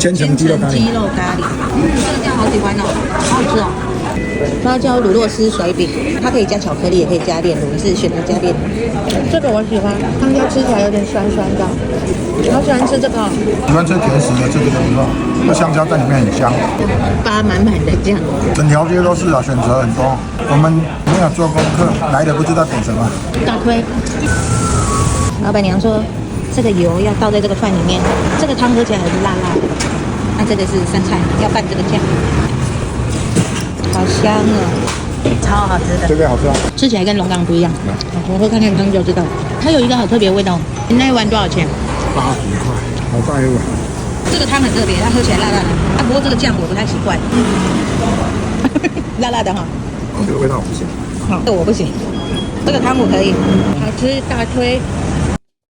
千层鸡肉咖喱，鸡肉咖喱，这个酱好喜欢哦，好好吃哦。花椒乳酪丝甩饼，它可以加巧克力，也可以加炼乳，你是选择加炼乳。这个我喜欢，香蕉吃起来有点酸酸的，好喜欢吃这个。喜欢吃甜食的这个就不错，这香蕉在里面很香，扒满满的酱，整条街都是啊，选择很多。我们没有做功课，来的不知道点什么。大推。老板娘说，这个油要倒在这个饭里面，这个汤喝起来还是辣辣的。那这个是生菜，要拌这个酱。好香哦，超好吃的。这个好吃啊，吃起来跟龙岗不一样。我喝看看汤就知道。它有一个好特别的味道。你那一碗多少钱80块，好大一碗。这个汤很特别，它喝起来辣辣的。不过这个酱我不太习惯，辣辣的哈。这个味道我不行。这我不行，这个汤我可以。好吃大推。